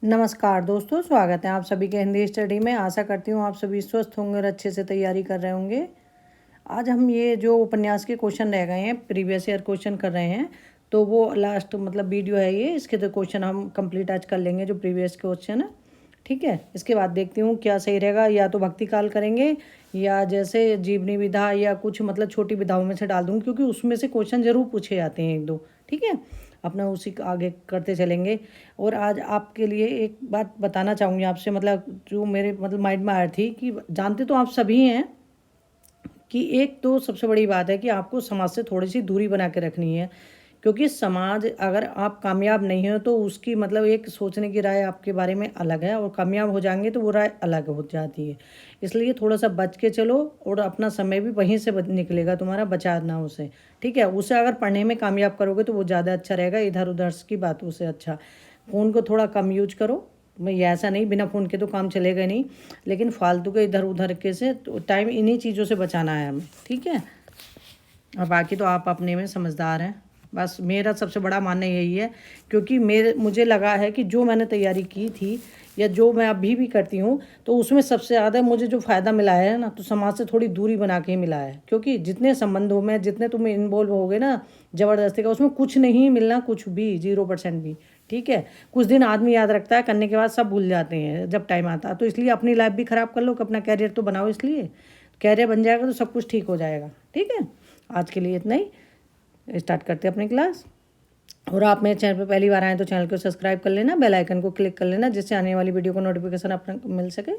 नमस्कार दोस्तों, स्वागत है आप सभी के हिंदी स्टडी में। आशा करती हूँ आप सभी स्वस्थ होंगे और अच्छे से तैयारी कर रहे होंगे। आज हम ये जो उपन्यास के क्वेश्चन रह गए हैं, प्रीवियस ईयर क्वेश्चन कर रहे हैं, तो वो लास्ट मतलब वीडियो है ये, इसके तो क्वेश्चन हम कंप्लीट आज कर लेंगे जो प्रीवियस क्वेश्चन है। ठीक है, इसके बाद देखती हूँ क्या सही रहेगा, या तो भक्ति काल करेंगे या जैसे जीवनी विधा या कुछ मतलब छोटी विधाओं में से डाल दूँगी, क्योंकि उसमें से क्वेश्चन जरूर पूछे जाते हैं एक दो। ठीक है, अपना उसी का आगे करते चलेंगे। और आज आपके लिए एक बात बताना चाहूँगी आपसे, मतलब जो मेरे मतलब माइंड में आ रही थी कि जानते तो आप सभी हैं कि एक तो सबसे बड़ी बात है कि आपको समाज से थोड़ी सी दूरी बना के रखनी है, क्योंकि समाज अगर आप कामयाब नहीं हो तो उसकी मतलब एक सोचने की राय आपके बारे में अलग है, और कामयाब हो जाएंगे तो वो राय अलग हो जाती है। इसलिए थोड़ा सा बच के चलो, और अपना समय भी वहीं से निकलेगा तुम्हारा, बचाना उसे। ठीक है, उसे अगर पढ़ने में कामयाब करोगे तो वो ज़्यादा अच्छा रहेगा, इधर उधर की बातों से अच्छा। फ़ोन को थोड़ा कम यूज करो। मैं ये ऐसा नहीं, बिना फ़ोन के तो काम चलेगा नहीं, लेकिन फालतू के इधर उधर के से तो टाइम इन्हीं चीज़ों से बचाना है हमें। ठीक है, और बाकी तो आप अपने में समझदार हैं। बस मेरा सबसे बड़ा मानना यही है, क्योंकि मुझे लगा है कि जो मैंने तैयारी की थी या जो मैं अभी भी करती हूँ, तो उसमें सबसे ज़्यादा मुझे जो फ़ायदा मिला है ना, तो समाज से थोड़ी दूरी बना के ही मिला है। क्योंकि जितने संबंधों में जितने तुम इन्वॉल्व होगे ना ज़बरदस्ती का, उसमें कुछ नहीं मिलना, कुछ भी 0% भी। ठीक है, कुछ दिन आदमी याद रखता है, करने के बाद सब भूल जाते हैं जब टाइम आता है। तो इसलिए अपनी लाइफ भी ख़राब कर लो कि अपना कैरियर तो बनाओ, इसलिए कैरियर बन जाएगा तो सब कुछ ठीक हो जाएगा। ठीक है, आज के लिए इतना ही। स्टार्ट करते हैं अपनी क्लास। और आप मेरे चैनल पर पहली बार आएँ तो चैनल को सब्सक्राइब कर लेना, बेल आइकन को क्लिक कर लेना, जिससे आने वाली वीडियो को नोटिफिकेशन अपने को मिल सके।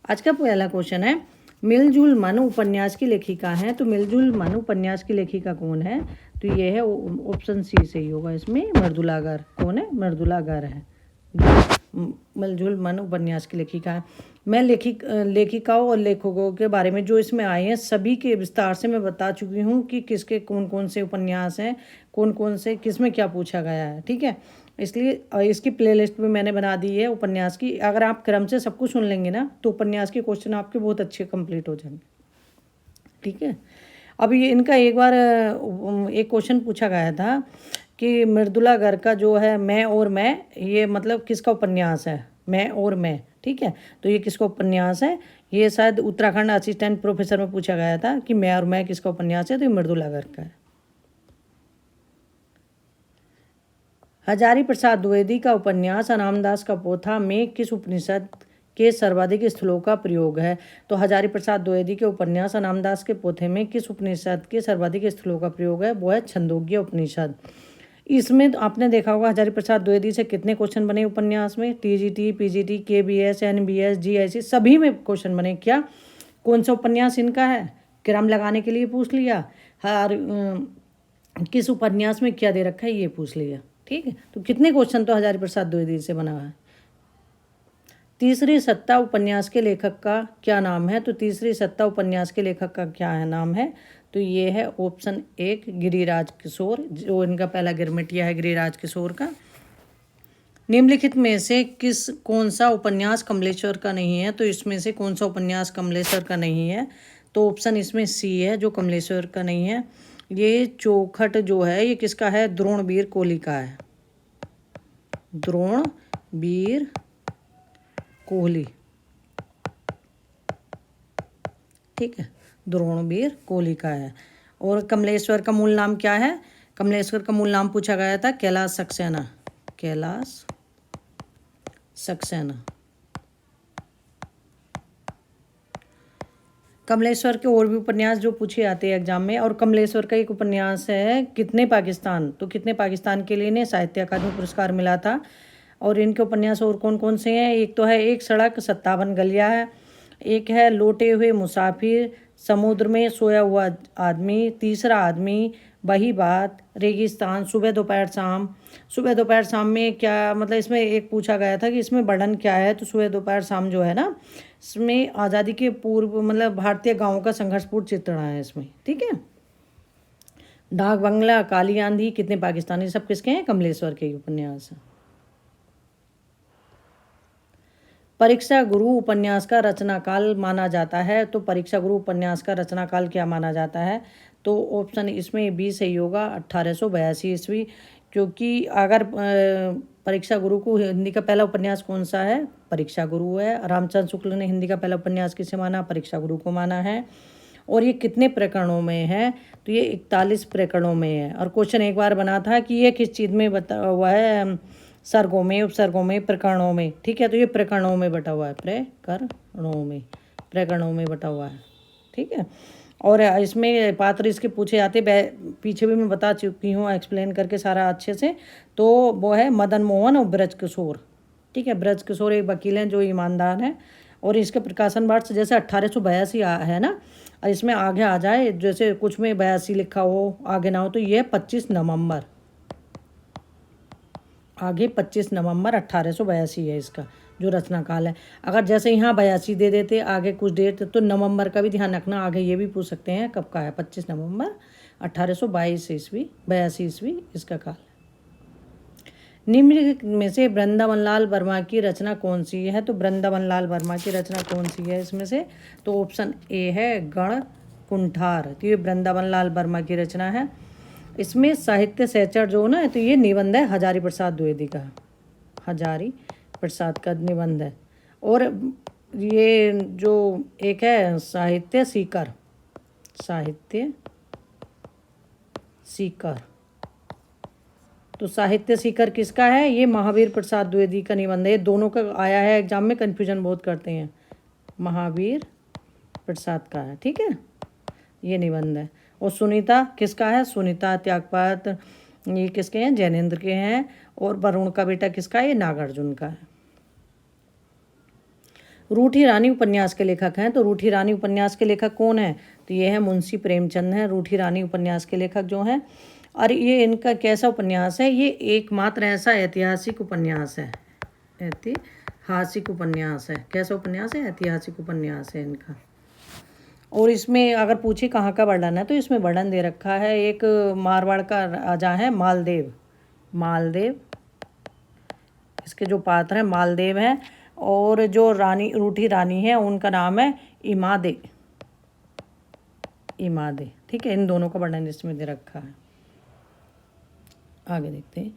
आज का पहला क्वेश्चन है, मिलजुल मन उपन्यास की लेखिका है। तो मिलजुल मन उपन्यास की लेखिका कौन है? तो ये है ऑप्शन सी सही होगा इसमें, मृदुला गार। कौन है? मृदुला गार है जो मिलजुल मन उपन्यास की लेखिका है। मैं लेखिकाओं और लेखकों के बारे में जो इसमें आए हैं सभी के विस्तार से मैं बता चुकी हूँ कि किसके कौन कौन से उपन्यास हैं, कौन कौन से किस में क्या पूछा गया है। ठीक है, इसलिए इसकी प्लेलिस्ट भी मैंने बना दी है उपन्यास की। अगर आप क्रम से सब कुछ सुन लेंगे ना, तो उपन्यास के क्वेश्चन आपके बहुत अच्छे कंप्लीट हो जाएंगे। ठीक है, अब ये इनका एक बार एक क्वेश्चन पूछा गया था कि मृदुला गर्ग का जो है मैं और मैं, ये मतलब किसका उपन्यास है? मैं और मैं। ठीक है, तो ये किसका उपन्यास है? ये शायद उत्तराखंड असिस्टेंट प्रोफेसर में पूछा गया था कि मैं और मैं किसका उपन्यास है, तो ये मृदुला गर्ग का है। हजारी प्रसाद द्विवेदी का उपन्यास रामदास का पोथा में किस उपनिषद के सर्वाधिक स्थलों का प्रयोग है? तो हजारी प्रसाद द्विवेदी के उपन्यास रामदास के पोथे में किस उपनिषद के सर्वाधिक स्थलों का प्रयोग है? वो है छंदोग्य उपनिषद। इसमें तो आपने देखा होगा हजारी प्रसाद द्विवेदी से कितने क्वेश्चन बने उपन्यास में, TGT, PGT, KBS, NBS, GIC सभी में क्वेश्चन बने। क्या कौन सा उपन्यास इनका है? क्रम लगाने के लिए पूछ लिया, हर किस उपन्यास में क्या दे रखा है ये पूछ लिया। ठीक है, तो कितने क्वेश्चन तो हजारी प्रसाद द्विवेदी से बना है। तीसरी सत्ता उपन्यास के लेखक का क्या नाम है? तो तीसरी सत्ता उपन्यास के लेखक का क्या है नाम है? तो ये है ऑप्शन 1 गिरिराज किशोर, जो इनका पहला गिरमिटिया है गिरिराज किशोर का। निम्नलिखित में से कौन सा उपन्यास कमलेश्वर का नहीं है? तो इसमें से कौन सा उपन्यास कमलेश्वर का नहीं है? तो ऑप्शन इसमें सी है, जो कमलेश्वर का नहीं है। ये चौखट जो है ये किसका है? द्रोणवीर कोहली का है। द्रोणवीर कोहली। ठीक है, द्रोणवीर कोहली का है। और कमलेश्वर का मूल नाम क्या है? कमलेश्वर का मूल नाम पूछा गया था कैलाश सक्सेना। कैलाश सक्सेना। कमलेश्वर के और भी उपन्यास जो पूछे जाते हैं एग्जाम में, और कमलेश्वर का एक उपन्यास है कितने पाकिस्तान। तो कितने पाकिस्तान के लिए इन्हें साहित्य अकादमी पुरस्कार मिला था। और इनके उपन्यास और कौन कौन से हैं? एक तो है एक सड़क 57 गलियां है, एक है लौटे हुए मुसाफिर, समुद्र में सोया हुआ आदमी, तीसरा आदमी, वही बात, रेगिस्तान, सुबह दोपहर शाम। सुबह दोपहर शाम में क्या मतलब, इसमें एक पूछा गया था कि इसमें वर्णन क्या है। तो सुबह दोपहर शाम जो है ना, इसमें आज़ादी के पूर्व मतलब भारतीय गांवों का संघर्षपूर्ण चित्रण है इसमें। ठीक है, डाक बंगला, काली आंधी, कितने पाकिस्तानी, सब किसके हैं? कमलेश्वर के उपन्यास। परीक्षा गुरु उपन्यास का रचनाकाल माना जाता है। तो परीक्षा गुरु उपन्यास का रचनाकाल क्या माना जाता है? तो ऑप्शन इसमें बी सही होगा, 1882 ईस्वी। क्योंकि अगर परीक्षा गुरु को हिंदी का पहला उपन्यास कौन सा है? परीक्षा गुरु है। रामचंद्र शुक्ल ने हिंदी का पहला उपन्यास किसे माना? परीक्षा गुरु को माना है। और ये कितने प्रकरणों में है? तो ये 41 प्रकरणों में है। और क्वेश्चन एक बार बना था कि ये किस चीज़ में बता हुआ है? सर्गों में, उपसर्गों में, प्रकरणों में। ठीक है, तो ये प्रकरणों में बटा हुआ है, प्रकरणों में बटा हुआ है। ठीक है, और इसमें पात्र इसके पूछे जाते पीछे भी मैं बता चुकी हूँ एक्सप्लेन करके सारा अच्छे से। तो वो है मदन मोहन और ब्रज किशोर। ठीक है, ब्रज किशोर एक वकील हैं जो ईमानदार हैं। और इसके प्रकाशन वर्ष जैसे 1882 है ना, और इसमें आगे आ जाए जैसे कुछ में 82 लिखा हो, आगे ना हो, तो ये 25 नवंबर, आगे 25 नवंबर 1882 है इसका जो रचना काल है। अगर जैसे यहाँ 82 दे देते आगे कुछ डेट, तो नवंबर का भी ध्यान रखना, आगे ये भी पूछ सकते हैं कब का है। 25 नवंबर 1822 ईस्वी, 82 ईस्वी इसका काल। निम्न में से वृंदावन लाल वर्मा की रचना कौन सी है? तो वृंदावन लाल वर्मा की रचना कौन सी है इसमें से? तो ऑप्शन ए है गण कुंठार। तो ये वृंदावन लाल वर्मा की रचना है। इसमें साहित्य सहचर जो ना है, तो ये निबंध है हजारी प्रसाद द्विवेदी का, हजारी प्रसाद का निबंध है। और ये जो एक है साहित्य सीकर, साहित्य सीकर, तो साहित्य सीकर किसका है? ये महावीर प्रसाद द्विवेदी का निबंध है। दोनों का आया है एग्जाम में, कन्फ्यूजन बहुत करते हैं। महावीर प्रसाद का है। ठीक है, ये निबंध है। और सुनीता किसका है? सुनीता त्यागपात ये किसके हैं? जैनेन्द्र के हैं। और वरुण का बेटा किसका है? ये नागार्जुन का है। रूठी रानी उपन्यास के लेखक हैं। तो रूठी रानी उपन्यास के लेखक कौन है? तो ये है मुंशी प्रेमचंद हैं, रूठी रानी उपन्यास के लेखक जो हैं। और ये इनका कैसा उपन्यास है? ये एकमात्र ऐसा ऐतिहासिक उपन्यास है, ऐतिहासिक उपन्यास है। कैसा उपन्यास है? ऐतिहासिक उपन्यास है इनका। और इसमें अगर पूछे कहाँ का वर्णन है, तो इसमें वर्णन दे रखा है। एक मारवाड़ का राजा है मालदेव, मालदेव इसके जो पात्र हैं मालदेव हैं। और जो रानी रूठी रानी है उनका नाम है इमादे, इमादे। ठीक है, इन दोनों का वर्णन इसमें दे रखा है। आगे देखते हैं।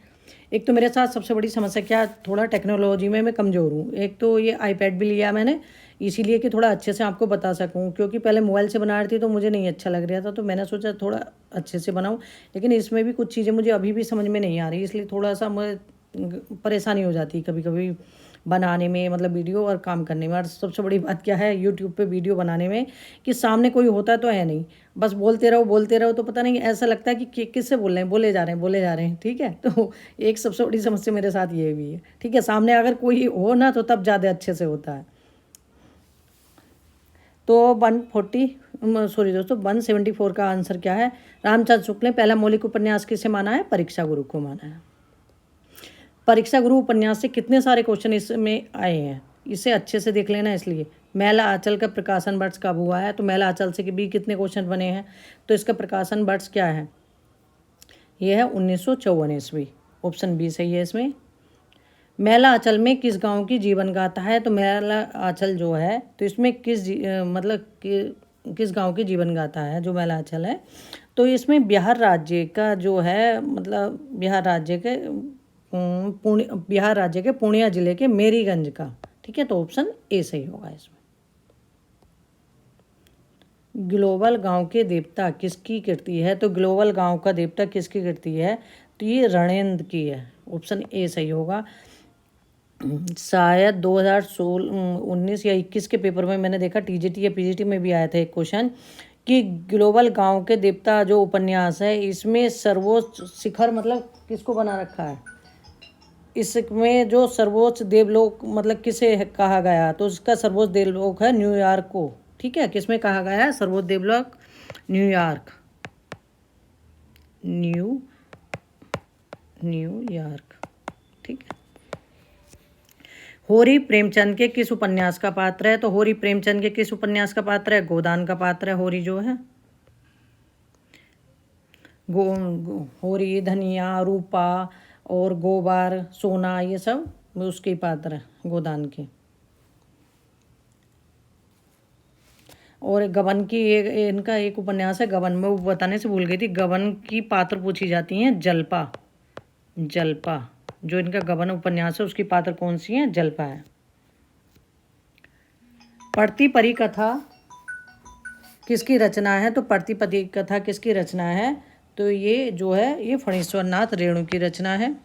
एक तो मेरे साथ सबसे बड़ी समस्या क्या, थोड़ा टेक्नोलॉजी में मैं कमज़ोर हूँ। एक तो ये आईपैड भी लिया मैंने इसीलिए कि थोड़ा अच्छे से आपको बता सकूँ, क्योंकि पहले मोबाइल से बना रही थी तो मुझे नहीं अच्छा लग रहा था, तो मैंने सोचा थोड़ा अच्छे से बनाऊँ। लेकिन इसमें भी कुछ चीज़ें मुझे अभी भी समझ में नहीं आ रही, इसलिए थोड़ा सा मुझे परेशानी हो जाती है कभी कभी बनाने में, मतलब वीडियो और काम करने में। और सबसे बड़ी बात क्या है यूट्यूब पे वीडियो बनाने में, कि सामने कोई होता तो है नहीं, बस बोलते रहो, तो पता नहीं ऐसा लगता है कि किससे बोल रहे हैं, बोले जा रहे हैं। ठीक है, तो एक सबसे बड़ी समस्या मेरे साथ ये भी है। ठीक है, सामने अगर कोई हो ना तो तब ज़्यादा अच्छे से होता है। तो 174 का आंसर क्या है? रामचंद्र शुक्ल ने पहला मौलिक उपन्यास किसे माना है? परीक्षा गुरु को माना है। परीक्षा गुरु उपन्यास से कितने सारे क्वेश्चन इसमें आए हैं, इसे अच्छे से देख लेना। इसलिए मैला आंचल का प्रकाशन वर्ष कब हुआ है? तो मैला आंचल से भी कितने क्वेश्चन बने हैं? तो इसका प्रकाशन वर्ष क्या है? यह है 1954 ईस्वी। ऑप्शन बी सही है इसमें। मैला आंचल में किस गांव की जीवन गाथा है? तो मैला आंचल जो है तो इसमें किस गांव की जीवन गाथा है जो मैला आंचल है? तो इसमें बिहार राज्य का जो है, मतलब बिहार राज्य के पूर्णिया जिले के मेरीगंज का। ठीक है, तो ऑप्शन ए सही होगा इसमें। ग्लोबल गांव के देवता किसकी कृति है? तो ग्लोबल गांव का देवता किसकी कृति है? तो ये रणेंद्र की है। ऑप्शन ए सही होगा। शायद 2019 या 21 के पेपर में मैंने देखा, टीजीटी या पीजीटी में भी आया था एक क्वेश्चन, कि ग्लोबल गांव के देवता जो उपन्यास है इसमें सर्वोच्च शिखर मतलब किसको बना रखा है? इसमें जो सर्वोच्च देवलोक मतलब किसे कहा गया? तो उसका सर्वोच्च देवलोक है न्यूयॉर्क को। ठीक है, किसमें कहा गया है सर्वोच्च देवलोक? New York, New York. ठीक है। होरी प्रेमचंद के किस उपन्यास का पात्र है? तो होरी प्रेमचंद के किस उपन्यास का पात्र है? गोदान का पात्र है होरी जो है। होरी, धनिया, रूपा और गोबार, सोना, ये सब उसके पात्र है गोदान के। और गबन की इनका एक उपन्यास है गबन, में वो बताने से भूल गई थी। गबन की पात्र पूछी जाती हैं जल्पा, जल्पा। जो इनका गबन उपन्यास है उसकी पात्र कौन सी है? जल्पा है। पढ़ती परी कथा किसकी रचना है? तो पढ़ती परी कथा किसकी रचना है? तो ये जो है ये फणीश्वर नाथ रेणु की रचना है।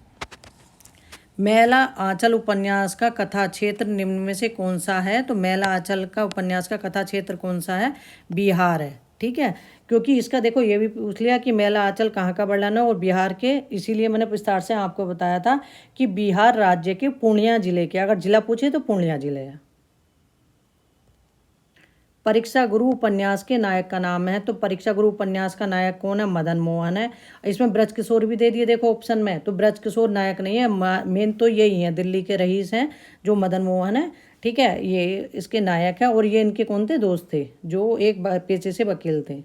मैला आंचल उपन्यास का कथा क्षेत्र निम्न में से कौन सा है? तो मैला आंचल का उपन्यास का कथा क्षेत्र कौन सा है? बिहार है। ठीक है, क्योंकि इसका देखो ये भी पूछ लिया कि मैला आंचल कहाँ का वर्णन है और बिहार के, इसीलिए मैंने विस्तार से आपको बताया था कि बिहार राज्य के पूर्णिया जिले के, अगर जिला पूछे तो पूर्णिया जिले है। परीक्षा गुरु उपन्यास के नायक का नाम है? तो परीक्षा गुरु उपन्यास का नायक कौन है? मदन मोहन है। इसमें ब्रज किशोर भी दे दिए देखो ऑप्शन में, तो ब्रज किशोर नायक नहीं है, मेन तो यही है, दिल्ली के रईस हैं जो मदन मोहन है। ठीक है, ये इसके नायक है। और ये इनके कौन थे? दोस्त थे, जो एक पेशे से वकील थे।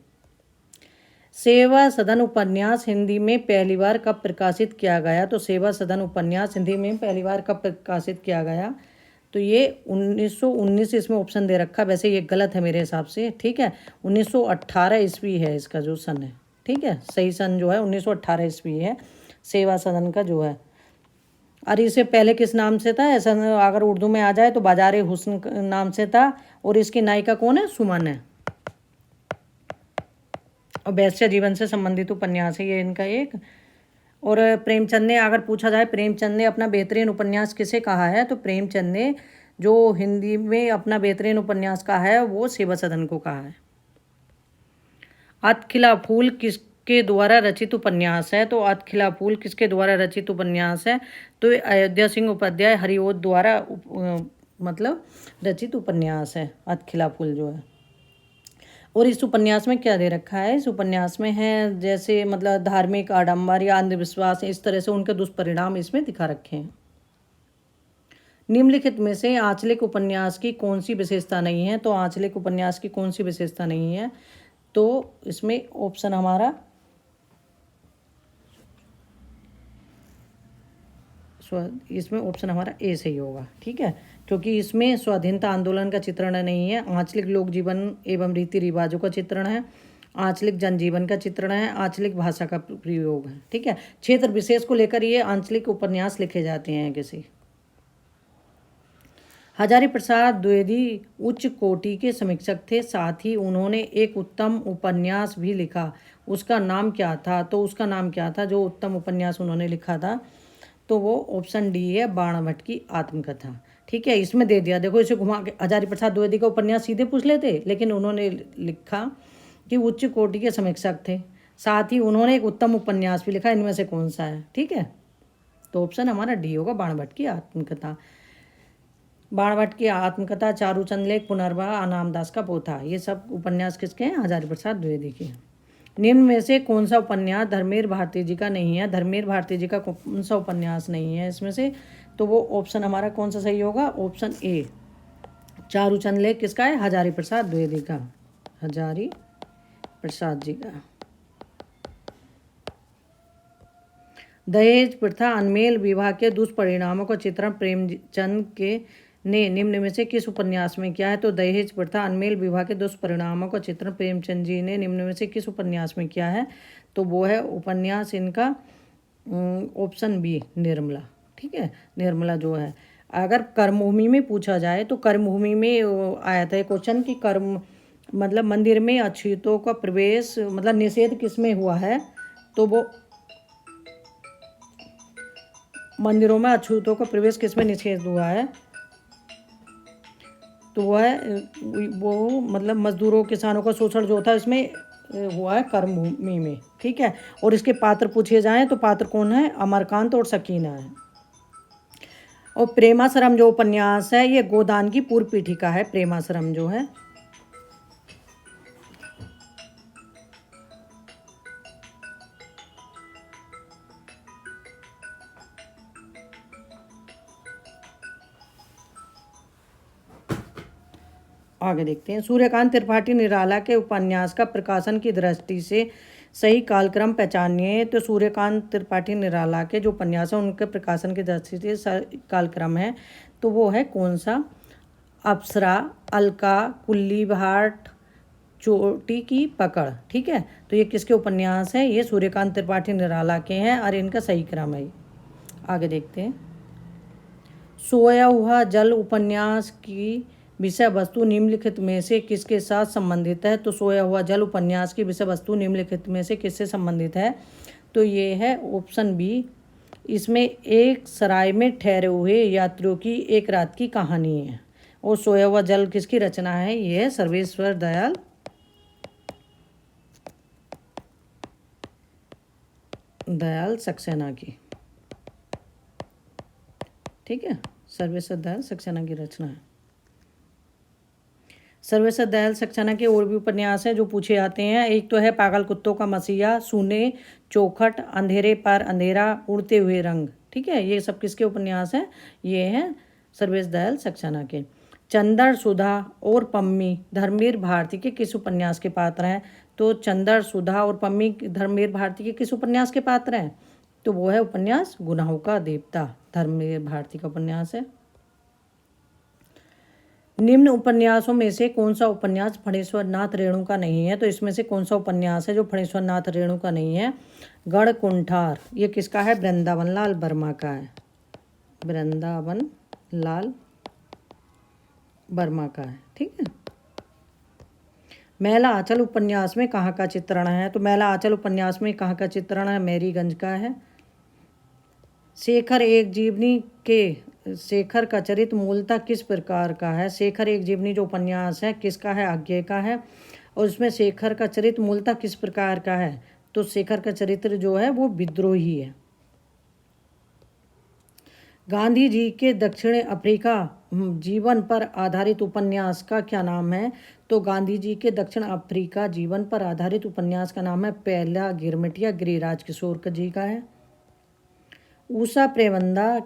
सेवा सदन उपन्यास हिंदी में पहली बार कब प्रकाशित किया गया? तो सेवा सदन उपन्यास हिंदी में पहली बार कब प्रकाशित किया गया? तो ये 1919 इसमें ऑप्शन दे रखा, वैसे ये गलत है मेरे हिसाब से। ठीक है, 1918 ईस्वी है इसका जो सन है। ठीक है, सही सन जो है 1918 ईस्वी है सेवा सदन का जो है। और इससे पहले किस नाम से था? ऐसा अगर उर्दू में आ जाए तो बाजार हुस्न नाम से था। और इसकी नायिका कौन है? सुमन है। और वैश्य जीवन से संबंधित उपन्यास है ये इनका एक। और प्रेमचंद ने, अगर पूछा जाए प्रेमचंद ने अपना बेहतरीन उपन्यास किसे कहा है? तो प्रेमचंद ने जो हिंदी में अपना बेहतरीन उपन्यास कहा है वो सेवा सदन को कहा है। अतखिला फूल किसके द्वारा रचित उपन्यास है? तो अतखिला फूल किसके द्वारा रचित उपन्यास है? तो अयोध्या सिंह उपाध्याय हरिओत द्वारा मतलब रचित उपन्यास है अतखिला फूल जो है। और इस उपन्यास में क्या दे रखा है? इस उपन्यास में है जैसे मतलब धार्मिक आडंबर या अंधविश्वास, इस तरह से उनके दुष्परिणाम इसमें दिखा रखे हैं। निम्नलिखित में से आंचलिक उपन्यास की कौन सी विशेषता नहीं है? तो आंचलिक उपन्यास की कौन सी विशेषता नहीं है? तो इसमें ऑप्शन हमारा इसमें ऑप्शन हमारा ए सही होगा। ठीक है, क्योंकि इसमें स्वाधीनता आंदोलन का चित्रण नहीं है, आंचलिक लोक जीवन एवं रीति रिवाजों का चित्रण है, आंचलिक जनजीवन का चित्रण है, आंचलिक भाषा का प्रयोग है। ठीक है, क्षेत्र विशेष को लेकर ये आंचलिक उपन्यास लिखे जाते हैं किसी। हजारी प्रसाद द्विवेदी उच्च कोटि के समीक्षक थे, साथ ही उन्होंने एक उत्तम उपन्यास भी लिखा, उसका नाम क्या था? तो उसका नाम क्या था जो उत्तम उपन्यास उन्होंने लिखा था? तो वो ऑप्शन डी है, बाण भट्ट की आत्मकथा। ठीक है, इसमें दे दिया देखो, इसे घुमा के हजारी प्रसाद द्विवेदी का उपन्यास सीधे पूछ लेते, लेकिन उन्होंने लिखा कि उच्च कोटि के समीक्षक थे, साथ ही उन्होंने एक उत्तम उपन्यास भी लिखा, इनमें से कौन सा है? ठीक है, तो ऑप्शन हमारा डी होगा, बाण भट्ट की आत्मकथा। बाण भट्ट की आत्मकथा, चारूचंद लेख, पुनर्भा, अनामदास का पोथा, ये सब उपन्यास किसके हैं? हजारी प्रसाद द्विवेदी के। निम्न में से कौन सा उपन्यास धर्मेंद्र भारती जी का नहीं है? धर्मेंद्र भारती जी का कौन सा उपन्यास नहीं है इसमें से? तो वो ऑप्शन हमारा कौन सा सही होगा? ऑप्शन ए, चारूचंद लेख किसका है? हजारी प्रसाद द्विवेदी का, हजारी प्रसाद जी का। दहेज प्रथा अनमेल विवाह के दुष्परिणामों का चित्रण प्रेमचंद के ने निम्न में से किस उपन्यास में किया है? तो दहेज प्रथा अनमेल विवाह के दुष्परिणामों का चित्रण प्रेमचंद जी ने निम्न में से किस उपन्यास में किया है? तो वो है उपन्यास इनका ऑप्शन बी, निर्मला। ठीक है, निर्मला जो है। अगर कर्मभूमि में पूछा जाए तो कर्मभूमि में आया था क्वेश्चन कि कर्म मतलब मंदिर में अछूतों का प्रवेश मतलब निषेध किस में हुआ है? तो वो मंदिरों में अछूतों का प्रवेश किस में निषेध हुआ है? तो वो है वो मतलब मजदूरों किसानों का शोषण जो था इसमें हुआ है कर्मभूमि में। ठीक है, और इसके पात्र पूछे जाएं तो पात्र कौन है? अमरकांत और सकीना है। और प्रेमाश्रम जो उपन्यास है ये गोदान की पूर्व पीठिका है, प्रेमाश्रम जो है। आगे देखते हैं, सूर्यकांत त्रिपाठी निराला के उपन्यास का प्रकाशन की दृष्टि से सही कालक्रम पहचानिए। तो सूर्यकांत त्रिपाठी निराला के जो उपन्यास है उनके प्रकाशन की दृष्टि से सही कालक्रम है, तो वो है कौन सा? अप्सरा, अलका, कुल्ली भाट, चोटी की पकड़। ठीक है, तो ये किसके उपन्यास है? ये सूर्यकांत त्रिपाठी निराला के हैं और इनका सही क्रम है। आगे देखते हैं। सोया हुआ जल उपन्यास की विषय वस्तु निम्नलिखित में से किसके साथ संबंधित है? तो सोया हुआ जल उपन्यास की विषय वस्तु निम्नलिखित में से किससे संबंधित है? तो ये है ऑप्शन बी। इसमें एक सराय में ठहरे हुए यात्रियों की एक रात की कहानी है। और सोया हुआ जल किसकी रचना है? ये है सर्वेश्वर दयाल सक्सेना की। ठीक है, सर्वेश्वर दयाल सक्सेना की रचना है। सर्वेश्वर दयाल सक्सेना के और भी उपन्यास हैं जो पूछे जाते हैं। एक तो है पागल कुत्तों का मसीहा, सूने, चौखट, अंधेरे पर अंधेरा, उड़ते हुए रंग। ठीक है, ये सब किसके उपन्यास हैं? ये हैं सर्वेश्वर दयाल सक्सेना के। चंदर, सुधा और पम्मी धर्मवीर भारती के किस उपन्यास के पात्र हैं? तो चंदर, सुधा और पम्मी धर्मवीर भारती के किस उपन्यास के पात्र हैं? तो वो है उपन्यास गुनाहों का देवता, धर्मवीर भारती का उपन्यास है। निम्न उपन्यासों में से कौन सा उपन्यास फणीश्वर नाथ रेणु का नहीं है? तो इसमें से कौन सा उपन्यास है जो फणीश्वर नाथ रेणु का नहीं है? गढ़कुंठार, ये किसका है? वृंदावन लाल वर्मा का है। वृंदावन लाल वर्मा का है। ठीक है। मैला आंचल उपन्यास में कहाँ का चित्रण है? तो मैला आंचल उपन्यास में कहाँ का चित्रण है? मैरीगंज का है। शेखर एक जीवनी के शेखर का चरित्र मूलतः किस प्रकार का है? शेखर एक जीवनी जो उपन्यास है किसका है? आज्ञे का है। और उसमें शेखर का चरित्र मूलतः किस प्रकार का है? तो शेखर का चरित्र जो है वो विद्रोही है। गांधी जी के दक्षिण अफ्रीका जीवन पर आधारित उपन्यास का क्या नाम है? तो गांधी जी के दक्षिण अफ्रीका जीवन पर आधारित उपन्यास का नाम है पहला गिरमिटिया, गिरिराज किशोर जी का है। उषा प्रेमंदा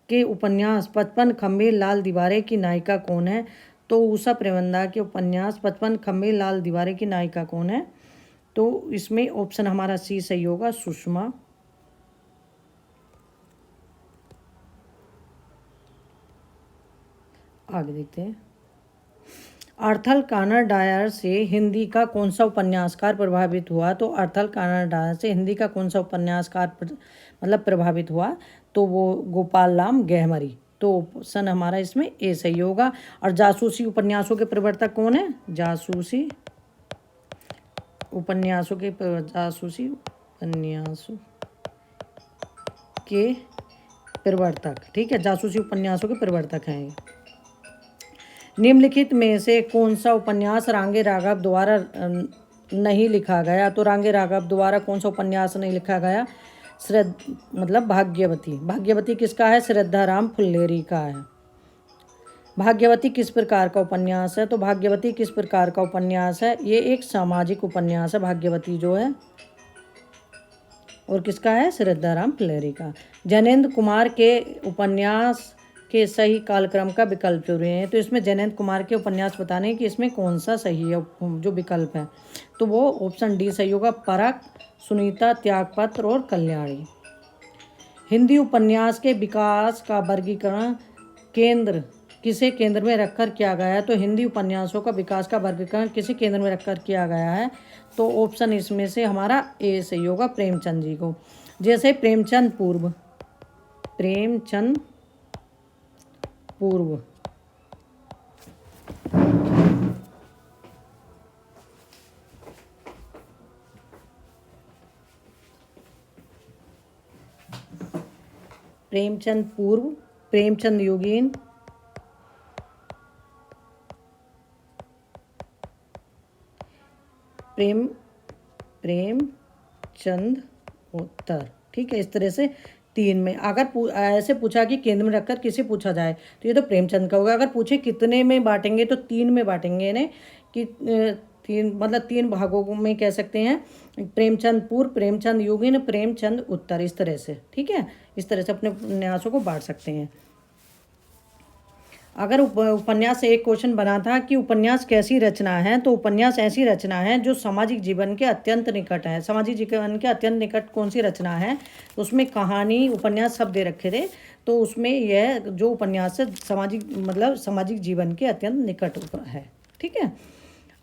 के उपन्यास 55 खंबे लाल दीवारें की नायिका कौन है? तो उषा प्रेमंदा के उपन्यास 55 खंबे लाल दीवारें की नायिका कौन है? तो इसमें ऑप्शन हमारा सी सही होगा, सुषमा। आगे देखते हैं। आर्थर कॉनन डॉयर से हिंदी का कौन सा उपन्यासकार प्रभावित हुआ? तो आर्थर कॉनन डॉयर से हिंदी का कौन सा उपन्यासकार मतलब प्रभावित हुआ? तो वो गोपाल राम गहमरी। तो ऑप्शन हमारा इसमें ए सही होगा। और जासूसी उपन्यासों के प्रवर्तक कौन है? जासूसी उपन्यासों के प्रवर्तक। ठीक है, जासूसी उपन्यासों के प्रवर्तक हैं ये। निम्नलिखित में से कौन सा उपन्यास रांगे राघव द्वारा नहीं लिखा गया? तो रांगे राघव द्वारा कौन सा उपन्यास नहीं लिखा गया? भाग्यवती। भाग्यवती किसका है? श्रद्धाराम फुल्लेरी का है। भाग्यवती किस प्रकार का उपन्यास है? तो भाग्यवती किस प्रकार का उपन्यास है? ये एक सामाजिक उपन्यास है भाग्यवती जो है। और किसका है? श्रद्धाराम फुल्लेरी का। जैनेन्द्र कुमार के उपन्यास के सही कालक्रम का विकल्प चुने हैं। तो इसमें जैनेन्द्र कुमार के उपन्यास बताने कि इसमें कौन सा सही है जो विकल्प है? तो वो ऑप्शन डी सही होगा, परख, सुनीता, त्यागपत्र और कल्याणी। हिंदी उपन्यास के विकास का वर्गीकरण किसे केंद्र में रखकर किया गया है? तो हिंदी उपन्यासों का विकास का वर्गीकरण किसे केंद्र में रखकर किया गया है? तो ऑप्शन इसमें से हमारा ए सही होगा, प्रेमचंद जी को। जैसे प्रेमचंद पूर्व प्रेमचंद पूर्व, प्रेमचंद योगीन, प्रेमचंद उत्तर। ठीक है, इस तरह से तीन में अगर ऐसे पूछा कि केंद्र में रखकर किसे पूछा जाए तो ये तो प्रेमचंद का होगा। अगर पूछे कितने में बांटेंगे तो तीन में बांटेंगे इन्हें कि तीन मतलब तीन भागों में कह सकते हैं, प्रेमचंद पूर्व, प्रेमचंद योगीन, प्रेमचंद उत्तर, इस तरह से। ठीक है, इस तरह से अपने उपन्यासों को बांट सकते हैं। अगर उपन्यास से एक क्वेश्चन बना था कि उपन्यास कैसी रचना है, तो उपन्यास ऐसी रचना है जो सामाजिक जीवन के अत्यंत निकट है। सामाजिक जीवन के अत्यंत निकट कौन सी रचना है? उसमें कहानी, उपन्यास सब दे रखे थे। तो उसमें यह जो उपन्यास है सामाजिक जीवन के अत्यंत निकट है। ठीक है।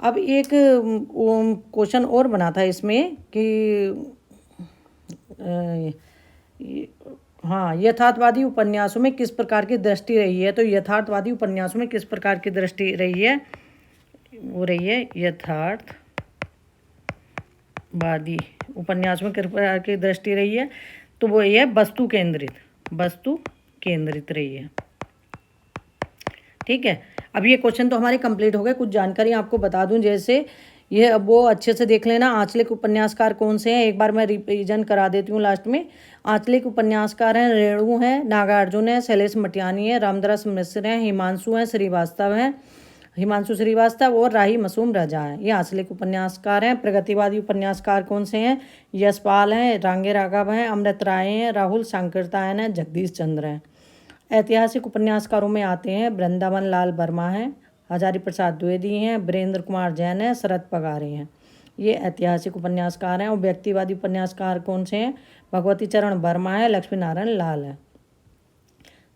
अब एक क्वेश्चन और बना था इसमें कि हाँ, यथार्थवादी उपन्यासों में किस प्रकार की दृष्टि रही है? तो यथार्थवादी उपन्यासों में किस प्रकार की दृष्टि रही है? वो रही है यथार्थवादी उपन्यास में किस प्रकार की दृष्टि रही है? तो वो ये है वस्तु केंद्रित रही है। ठीक है, अब ये क्वेश्चन तो हमारे कंप्लीट हो गए। कुछ जानकारी आपको बता दूं, जैसे ये अब वो अच्छे से देख लेना। आंचलिक उपन्यासकार कौन से हैं, एक बार मैं रिवीजन करा देती हूँ लास्ट में। आंचलिक उपन्यासकार हैं रेणु हैं, नागार्जुन है, शैलेश मटियानी है, रामदास मिश्र हैं, हिमांशु श्रीवास्तव और राही मासूम रजा हैं। ये आंचलिक उपन्यासकार हैं। प्रगतिवादी उपन्यासकार कौन से हैं? यशपाल हैं, रांगे राघव हैं, अमृत राय हैं, राहुल सांकृत्यायन हैं, जगदीश चंद्र हैं। ऐतिहासिक उपन्यासकारों में आते हैं वृंदावन लाल वर्मा हैं, हजारी प्रसाद द्विवेदी हैं, वीरेंद्र कुमार जैन हैं, शरद पगारे हैं। ये ऐतिहासिक उपन्यासकार हैं। और व्यक्तिवादी उपन्यासकार कौन से हैं? भगवती चरण वर्मा है, लक्ष्मी नारायण लाल है।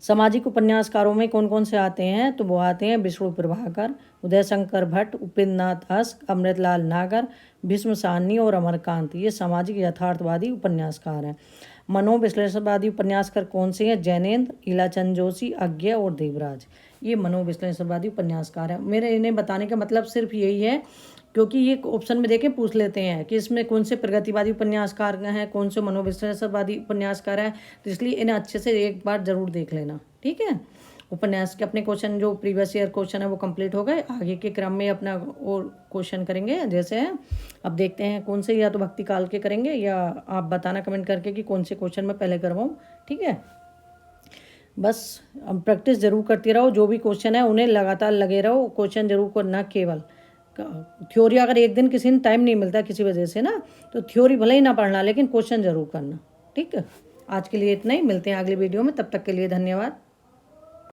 सामाजिक उपन्यासकारों में कौन कौन से आते हैं? तो वो आते हैं विष्णु प्रभाकर, उदय शंकर भट्ट, उपेंद्र नाथ हंस, अमृतलाल नागर, भीष्म साहनी और अमरकांत। ये सामाजिक यथार्थवादी उपन्यासकार हैं। मनोविश्लेषणवादी उपन्यासकार कौन से हैं? जैनेन्द्र, इलाचंद जोशी, अज्ञे और देवराज। ये मनोविश्लेषणवादी उपन्यासकार हैं। मेरे इन्हें बताने का मतलब सिर्फ यही है, क्योंकि ये ऑप्शन में देखे पूछ लेते हैं कि इसमें कौन से प्रगतिवादी उपन्यासकार हैं, कौन से मनोविश्लेषणवादी उपन्यासकार हैं, तो इसलिए इन्हें अच्छे से एक बार जरूर देख लेना। ठीक है, उपन्यास के अपने क्वेश्चन जो प्रीवियस ईयर क्वेश्चन है वो कंप्लीट हो गए। आगे के क्रम में अपना और क्वेश्चन करेंगे जैसे है। अब देखते हैं कौन से, या तो भक्ति काल के करेंगे या आप बताना कमेंट करके कि कौन से क्वेश्चन मैं पहले करवाऊँ। ठीक है, बस अब प्रैक्टिस जरूर करती रहो। जो भी क्वेश्चन है उन्हें लगातार लगे रहो, क्वेश्चन जरूर करना। केवल थ्योरी अगर एक दिन किसी ने टाइम नहीं मिलता किसी वजह से ना, तो थ्योरी भले ही ना पढ़ना, लेकिन क्वेश्चन जरूर करना। ठीक है, आज के लिए इतना ही। मिलते हैं अगली वीडियो में, तब तक के लिए धन्यवाद।